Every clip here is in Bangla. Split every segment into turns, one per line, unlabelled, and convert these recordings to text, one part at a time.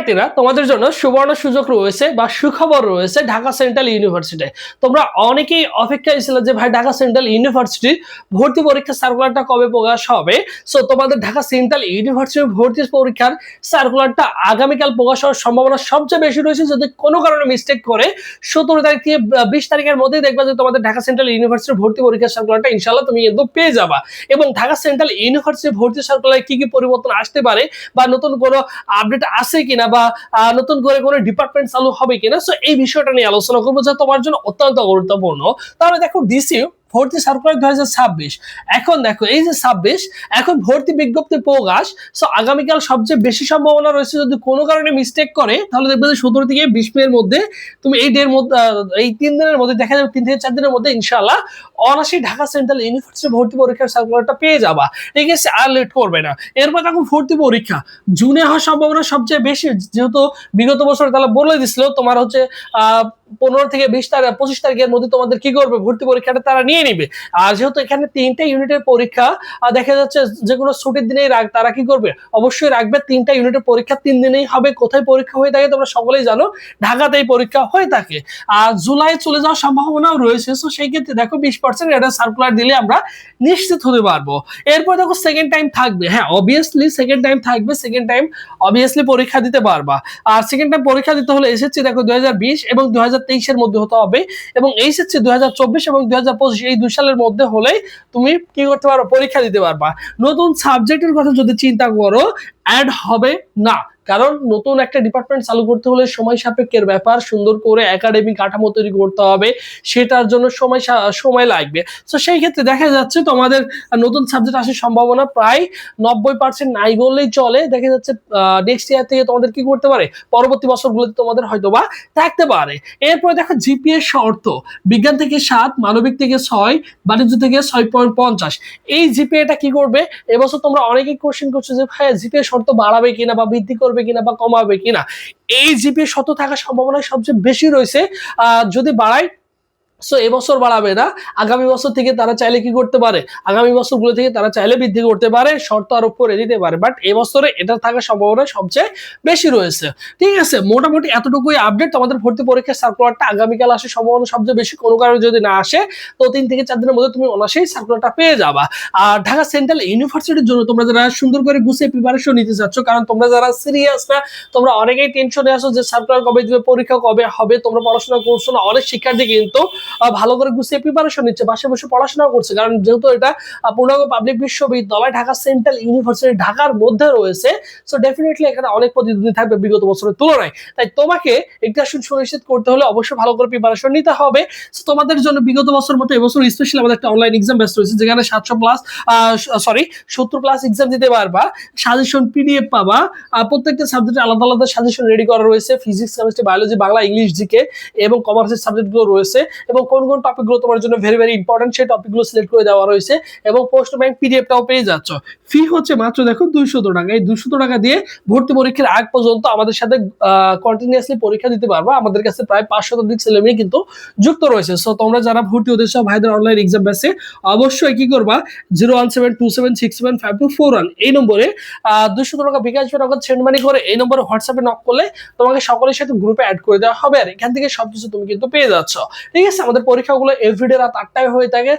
শিক্ষার্থীরা তোমাদের জন্য সুবর্ণ সুযোগ রয়েছে বা সুখবর রয়েছে ঢাকা সেন্ট্রাল ইউনিভার্সিটি। তোমরা অনেকেই অপেক্ষায় ছিল যে ভাই ঢাকা সেন্ট্রাল ইউনিভার্সিটি ভর্তি পরীক্ষা সার্কুলারটা কবে প্রকাশ হবে। সো তোমাদের ঢাকা সেন্ট্রাল ইউনিভার্সিটি ভর্তি পরীক্ষার সার্কুলারটা আগামীকাল প্রকাশ হওয়ার সম্ভাবনা সবচেয়ে বেশি রয়েছে। যদি কোনো কারণে মিস্টেক করে 17 তারিখ থেকে 20 তারিখের মধ্যেই দেখবা যে তোমাদের ঢাকা সেন্ট্রাল ইউনিভার্সিটি ভর্তি পরীক্ষার সার্কুলারটা ইনশাআল্লাহ তুমি কিন্তু পেয়ে যাবা। এবং ঢাকা সেন্ট্রাল ইউনিভার্সিটি ভর্তি সার্কুলারে কি কি পরিবর্তন আসতে পারে বা নতুন কোনো আপডেট আছে কিনা বা নতুন করে কোনো ডিপার্টমেন্ট চালু হবে কিনা, সো এই বিষয়টা নিয়ে আলোচনা করবো যা তোমার জন্য অত্যন্ত গুরুত্বপূর্ণ। তাহলে দেখো ডিসি ভর্তি সার্কুলার 2026, এখন দেখো এই যে 26 এখন ভর্তি বিজ্ঞপ্তি প্রকাশ। সো আগামীকাল সবচেয়ে বেশি সম্ভাবনা রয়েছে যদি কোনো কারণে মিস্টেক করে তাহলে দেখবে যে 17 থেকে 20 মে এর মধ্যে তুমি এই ডের মধ্যে এই 3 দিনের মধ্যে দেখা যাবে 3 থেকে 4 দিনের মধ্যে ইনশাআল্লাহ অনায়াসেই ঢাকা সেন্ট্রাল ইউনিভার্সিটি ভর্তি পরীক্ষার সার্কুলারটা পেয়ে যাবা। ঠিক আছে, আর লেট করবে না। এরপর দেখো ভর্তি পরীক্ষা জুনে হওয়ার সম্ভাবনা সবচেয়ে বেশি, যেহেতু বিগত বছর তাহলে বলে দিছিল তোমার হচ্ছে 15 থেকে 20 তারিখ 25 তারিখের মধ্যে তোমাদের কি করবে ভর্তি পরীক্ষাটা তারা নিয়ে নিবে। আর যেহেতু এখানে 3টা ইউনিটের পরীক্ষা দেখা যাচ্ছে যে কোনো ছুটির দিনেই তারা কি করবে অবশ্যই রাখবে 3টা ইউনিটের পরীক্ষা 3 দিনেই হবে। কোথায় পরীক্ষা হয়ে থাকে তোমরা সকলেই জানো, ঢাকাতেই পরীক্ষা হয়ে থাকে। আর জুলাই চলে যাওয়ার সম্ভাবনাও রয়েছে। সো সেই ক্ষেত্রে দেখো 20% এটা সার্কুলার দিলে আমরা নিশ্চিত হতে পারবো। এরপর দেখো সেকেন্ড টাইম থাকবে, হ্যাঁ অবভিয়াসলি সেকেন্ড টাইম থাকবে, সেকেন্ড টাইম অবভিয়াসলি পরীক্ষা দিতে পারবা। আর সেকেন্ড টাইম পরীক্ষা দিতে হলে এসএসসি দেখো 2020 এবং 2023 এর মধ্যে হতে হবে, এবং এইচএসসি 2024 এবং 2025 এই 2 সালের মধ্যে হলে তুমি কি করতে পারো পরীক্ষা দিতে পারবা। নতুন সাবজেক্টের কথা যদি চিন্তা করো অ্যাড হবে না, কারণ নতুন একটা ডিপার্টমেন্ট চালু করতে হলে সময় সাপেক্ষের ব্যাপার, সুন্দর করে একাডেমিক কাঠামো তৈরি করতে হবে, সেটার জন্য সময় লাগবে। তো সেই ক্ষেত্রে দেখা যাচ্ছে তোমাদের নতুন সাবজেক্ট আসার সম্ভাবনা প্রায় 90% নাই বললেই চলে। দেখা যাচ্ছে নেক্সট ইয়ার থেকে তোমাদের কি করতে পারে পরবর্তী বছরগুলোতে তোমাদের হয়তো বা থাকতে পারে। এরপরে দেখো জিপিএ শর্ত, বিজ্ঞান থেকে 7, মানবিক থেকে 6, বাণিজ্য থেকে 6.50। এই জিপিএটা কি করবে এবছর তোমরা অনেকেই কোশ্চেন করছো যে ভাই জিপিএ শর্ত বাড়াবে কিনা বা বৃদ্ধি করবে কিনা বা কমাবে কিনা। এই জিপিএ শত থাকার সম্ভাবনা সবচেয়ে বেশি রয়েছে যদি বাড়ায়। সো এবছর বাড়াবে না, আগামী বছর থেকে তারা চাইলে কি করতে পারে আগামী বছরগুলো থেকে তারা চাইলে বৃদ্ধি করতে পারে, শর্ত আরোপ করে দিতে পারে, বাট এবছরে এটা থাকার সম্ভাবনা সবচেয়ে বেশি রয়েছে। ঠিক আছে, মোটামুটি এতটুকুই আপডেট। তোমাদের ভর্তি পরীক্ষার সার্কুলারটা আগামীকাল আসার সম্ভাবনা সবচেয়ে বেশি, কোনো কারণে যদি না আসে তো 3 থেকে 4 দিনের মধ্যে তুমি অনায়াসেই সার্কুলারটা পেয়ে যাবা। আর ঢাকা সেন্ট্রাল ইউনিভার্সিটির জন্য তোমরা যারা সুন্দর করে গুছিয়ে প্রিপারেশন নিতে চাচ্ছ, কারণ তোমরা যারা সিরিয়াস না তোমরা অনেকেই টেনশনে আছো যে সার্কুলার কবে দিবে, পরীক্ষা কবে হবে, তোমরা পড়াশোনা করছো না। অনেক শিক্ষার্থী কিন্তু ভালো করে গুছিয়ে প্রিপারেশন নিচ্ছে, বাসায় বসে পড়াশোনা করছে, কারণ যেহেতু এটা পূর্ণাঙ্গ পাবলিক বিশ্ববিদ্যালয় ঢাকা সেন্ট্রাল ইউনিভার্সিটি ঢাকার মধ্যে রয়েছে। সো ডেফিনেটলি এখানে অনেক প্রতিদ্বন্দ্বী থাকবে বিগত বছরের তুলনায়। তাই তোমাকে একটা সুনিশ্চিত করতে হলে অবশ্যই ভালো করে প্রিপারেশন নিতে হবে। সো তোমাদের জন্য বিগত বছর মতো এবছর স্পেশালি আমাদের একটা অনলাইন এক্সাম বেস রয়েছে, যেখানে 70 প্লাস এক্সাম দিতে পারবা, সাজেশন পিডিএফ পাবা, প্রত্যেকটা সাবজেক্টে আলাদা আলাদা সাজেশন রেডি করা রয়েছে। Physics, chemistry, biology, Bangla, English, GK এবং কমার্সের সাবজেক্টগুলো রয়েছে, এবং কোন কোন টপিকগুলো তোমার জন্য ভেরি ভেরি ইম্পর্টেন্ট সেই টপিকগুলো সিলেক্ট করে দেওয়া রয়েছে, এবং প্রশ্ন ব্যাংক পিডিএফটাও পেয়ে যাচ্ছ। ফি হচ্ছে মাত্র দেখো 200 টাকা। এই 200 টাকা দিয়ে ভর্তি পরীক্ষার আগ পর্যন্ত আমাদের সাথে কন্টিনিউয়াসলি পরীক্ষা দিতে পারবা। আমাদের কাছে প্রায় 500 ছেলে মেয়ে কিন্তু যুক্ত রয়েছে। সো তোমরা যারা ভর্তি হতে চাও ভাইদের অনলাইন এক্সাম ব্যাচে অবশ্যই কি করবা 01727675241 এই নম্বরে 200 টাকা বিকাশ বা নগদ সেন্ড মানি করে এই নম্বরে হোয়াটসঅ্যাপে নক করলে তোমাকে সকলের সাথে গ্রুপে অ্যাড করে দেওয়া হবে, আর এখান থেকে সবকিছু তুমি কিন্তু পেয়ে যাচ্ছ। ঠিক আছে, আমাদের পরীক্ষাগুলো এভরিডে রাত 8টায় হয়ে থাকে।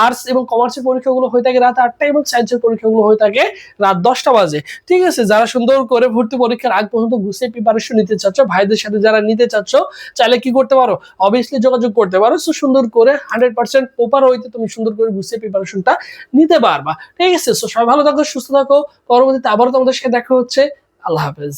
আর্টস এবং কমার্সের পরীক্ষাগুলো হয়ে থাকে রাত 8টায়, এবং সায়েন্সের পরীক্ষাগুলো হয়ে থাকে রাত 10টা বাজে। ঠিক আছে, যারা সুন্দর করে ভর্তি পরীক্ষার আগ পর্যন্ত গুছিয়ে প্রিপারেশন নিতে চাচ্ছ, ভাইদের সাথে যারা নিতে চাচ্ছ, চাইলে কি করতে পারো অবভিয়াসলি যোগাযোগ করতে পারো। সো সুন্দর করে 100% প্রপার হইতে তুমি সুন্দর করে গুছিয়ে প্রিপারেশনটা নিতে পারবা। ঠিক আছে, সো সবাই ভালো থাকো, সুস্থ থাকো। পরবর্তীতে আবারও তোমাদের সাথে দেখা হচ্ছে। আল্লাহ হাফেজ।